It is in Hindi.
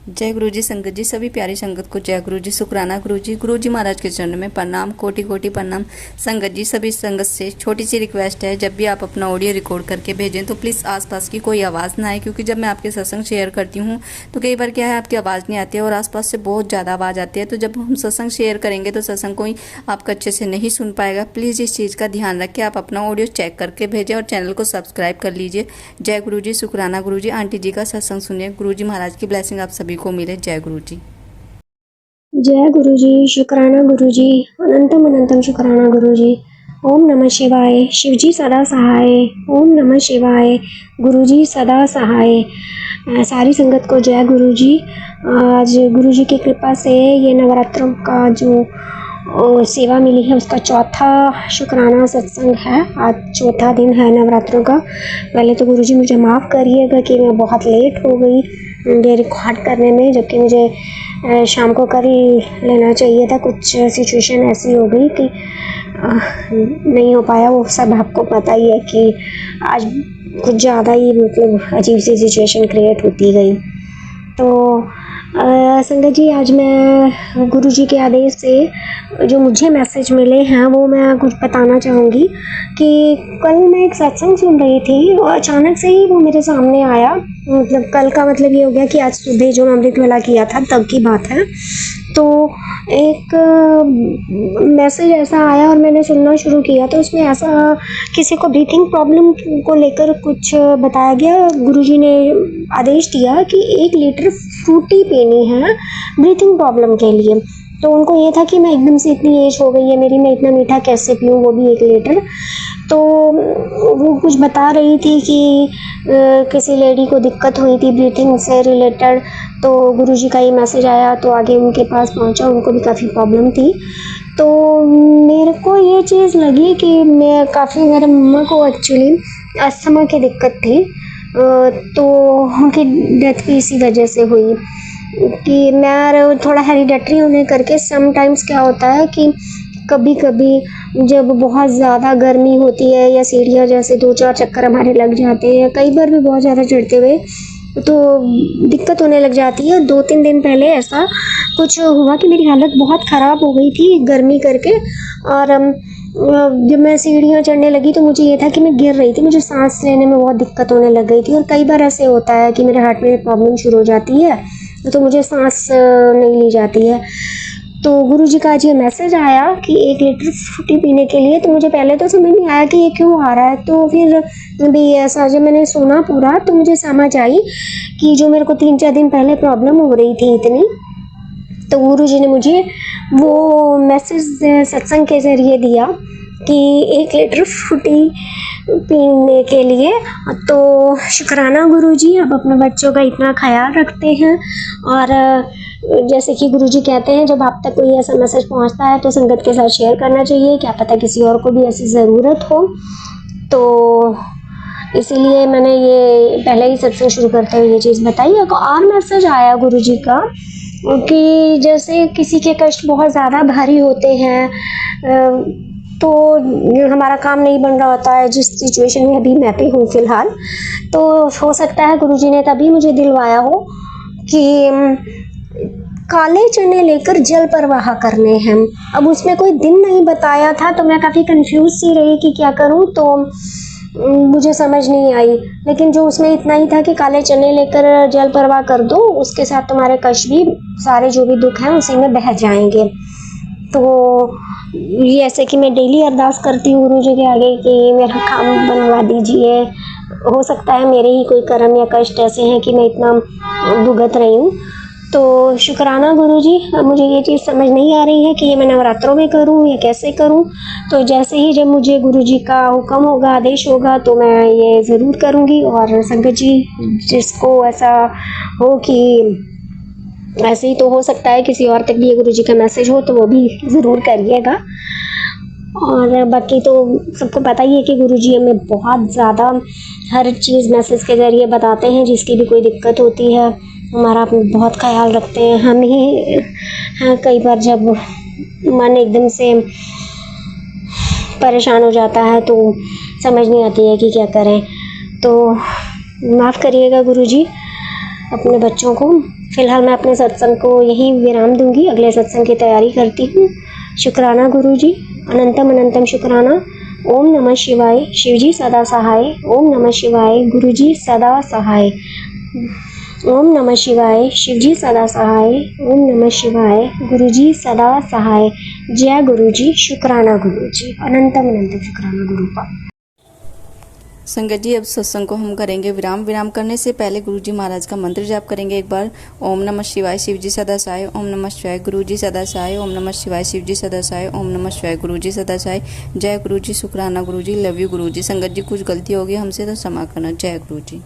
जय गुरु जी। संगत जी, सभी प्यारी संगत को जय गुरु जी, शुक्राना गुरु जी महाराज के चरण में प्रणाम, कोटि कोटि प्रणाम। संगत जी, सभी संगत से छोटी सी रिक्वेस्ट है, जब भी आप अपना ऑडियो रिकॉर्ड करके भेजें तो प्लीज़ आसपास की कोई आवाज़ ना आए, क्योंकि जब मैं आपके सत्संग शेयर करती हूँ तो कई बार क्या है, आपकी आवाज़ नहीं आती है और आसपास से बहुत ज़्यादा आवाज़ आती है। तो जब हम सत्संग शेयर करेंगे तो सत्संग कोई आपका अच्छे से नहीं सुन पाएगा। प्लीज़ इस चीज़ का ध्यान रखें, आप अपना ऑडियो चेक करके भेजें और चैनल को सब्सक्राइब कर लीजिए। जय गुरु जी, शुक्राना गुरु जी। आंटी जी का सत्संग सुनिए, गुरु जी महाराज की ब्लेसिंग आप सभी को मिले। जय गुरु जी। जय गुरु जी, शुक्राना गुरु जी, अनंतम अनंतम शुक्राना गुरु जी। ओम नमः शिवाय, शिव जी सदा सहाय। ओम नमः शिवाय, गुरु जी सदा सहाय। सारी संगत को जय गुरु जी। आज गुरु जी की कृपा से ये नवरात्रों का जो सेवा मिली है उसका चौथा शुक्राना सत्संग है। आज चौथा दिन है नवरात्रों का। पहले तो गुरु जी मुझे माफ़ करिएगा कि मैं बहुत लेट हो गई ये रिकॉर्ड करने में, जबकि मुझे शाम को कर लेना चाहिए था। कुछ सिचुएशन ऐसी हो गई कि नहीं हो पाया। वो सब आपको पता ही है कि आज कुछ ज़्यादा ही मतलब अजीब सी सिचुएशन क्रिएट होती गई। तो संगत जी, आज मैं गुरु जी के आदेश से जो मुझे मैसेज मिले हैं वो मैं कुछ बताना चाहूँगी। कि कल मैं एक सत्संग सुन रही थी और अचानक से ही वो मेरे सामने आया। मतलब कल का मतलब ये हो गया कि आज सुबह जो अमृत वेला किया था तब की बात है। तो एक मैसेज ऐसा आया और मैंने सुनना शुरू किया, तो उसमें ऐसा किसी को ब्रीथिंग प्रॉब्लम को लेकर कुछ बताया गया। गुरुजी ने आदेश दिया कि 1 लीटर फ्रूटी पीनी है ब्रीथिंग प्रॉब्लम के लिए। तो उनको ये था कि मैं एकदम से इतनी एज हो गई है मेरी, मैं इतना मीठा कैसे पीऊँ, वो भी 1 लीटर। तो वो कुछ बता रही थी कि किसी लेडी को दिक्कत हुई थी ब्रीथिंग से रिलेटेड। तो गुरुजी का ये मैसेज आया तो आगे उनके पास पहुंचा, उनको भी काफ़ी प्रॉब्लम थी। तो मेरे को ये चीज़ लगी कि मेरे मम्मा को एक्चुअली अस्थमा की दिक्कत थी। तो उनकी डेथ भी इसी वजह से हुई कि मैं थोड़ा हेरिडेटरी होने करके समटाइम्स क्या होता है कि कभी कभी जब बहुत ज़्यादा गर्मी होती है या सीढ़ियाँ जैसे 2-4 चक्कर हमारे लग जाते हैं, कई बार भी बहुत ज़्यादा चढ़ते हुए तो दिक्कत होने लग जाती है। 2-3 दिन पहले ऐसा कुछ हुआ कि मेरी हालत बहुत ख़राब हो गई थी गर्मी करके। और जब मैं सीढ़ियाँ चढ़ने लगी तो मुझे ये था कि मैं गिर रही थी, मुझे सांस लेने में बहुत दिक्कत होने लग गई थी। और कई बार ऐसे होता है कि मेरे हार्ट में प्रॉब्लम शुरू हो जाती है तो मुझे सांस नहीं ली जाती है। तो गुरुजी का आज ये मैसेज आया कि 1 लीटर फ्रूटी पीने के लिए। तो मुझे पहले तो समझ नहीं आया कि ये क्यों आ रहा है। तो फिर भी ऐसा जब मैंने सुना पूरा तो मुझे समझ आई कि जो मेरे को 3-4 दिन पहले प्रॉब्लम हो रही थी इतनी, तो गुरुजी ने मुझे वो मैसेज सत्संग के ज़रिए दिया कि 1 लीटर फ्रूटी पीने के लिए। तो शुक्राना गुरुजी, आप अपने बच्चों का इतना ख्याल रखते हैं। और जैसे कि गुरुजी कहते हैं, जब आप तक कोई ऐसा मैसेज पहुंचता है तो संगत के साथ शेयर करना चाहिए, क्या पता किसी और को भी ऐसी ज़रूरत हो। तो इसीलिए मैंने ये पहले ही सत्संग शुरू करते हुए ये चीज़ बताई। एक और मैसेज आया गुरुजी का कि जैसे किसी के कष्ट बहुत ज़्यादा भारी होते हैं, तो हमारा काम नहीं बन रहा होता है, जिस सिचुएशन में अभी मैं भी हूँ फ़िलहाल। तो हो सकता है गुरुजी ने तभी मुझे दिलवाया हो कि काले चने लेकर जल प्रवाह करने हैं। अब उसमें कोई दिन नहीं बताया था तो मैं काफ़ी कंफ्यूज सी रही कि क्या करूँ, तो मुझे समझ नहीं आई। लेकिन जो उसमें इतना ही था कि काले चने लेकर जल प्रवाह कर दो, उसके साथ तुम्हारे कष्ट भी सारे जो भी दुख हैं उसी में बह जाएंगे। तो ये ऐसे कि मैं डेली अरदास करती हूँ गुरु जी के आगे कि मेरा काम बनवा दीजिए। हो सकता है मेरे ही कोई कर्म या कष्ट ऐसे हैं कि मैं इतना भुगत रही हूँ। तो शुक्राना गुरुजी। अब मुझे ये चीज़ समझ नहीं आ रही है कि ये मैं नवरात्रों में करूं या कैसे करूं। तो जैसे ही जब मुझे गुरुजी का हुक्म होगा, आदेश होगा, तो मैं ये ज़रूर करूंगी। और संगत जी, जिसको ऐसा हो कि ऐसे ही तो हो सकता है किसी और तक भी ये गुरुजी का मैसेज हो, तो वो भी ज़रूर करिएगा। और बाकी तो सबको पता ही है कि गुरुजी हमें बहुत ज़्यादा हर चीज़ मैसेज के ज़रिए बताते हैं। जिसकी भी कोई दिक्कत होती है हमारा बहुत ख्याल रखते हैं। हम ही हाँ, कई बार जब मन एकदम से परेशान हो जाता है तो समझ नहीं आती है कि क्या करें। तो माफ़ करिएगा गुरुजी। अपने बच्चों को। फिलहाल मैं अपने सत्संग को यही विराम दूंगी, अगले सत्संग की तैयारी करती हूँ। शुक्राना गुरुजी, अनंतम अनंतम शुक्राना। ओम नमः शिवाय, शिवजी सदा सहाय। ओम नमः शिवाय, गुरुजी सदा सहाय। ओम नमः शिवाय, शिवजी सदा सहाय। ओम नमः शिवाय, गुरुजी सदा सहाय। जय गुरुजी, शुक्राना गुरुजी, अनंतम अनंतम शुक्राना गुरुपा। संगत जी अब सत्संग को हम करेंगे विराम। विराम करने से पहले गुरु जी महाराज का मंत्र जाप करेंगे एक बार। ओम नमः शिवाय, शिवजी सदा सहाय। ओम नमः शिवाय, गुरु जी सदा सहाय। ओम नमः शिवाय, शिवजी सदा सहाय। ओम नमः शिवाय, गुरु जी सदा सहाय। जय गुरु जी, शुक्राना गुरु जी, लव यू गुरु जी। संगत जी कुछ गलती होगी हमसे तो क्षमा करना। जय गुरु जी।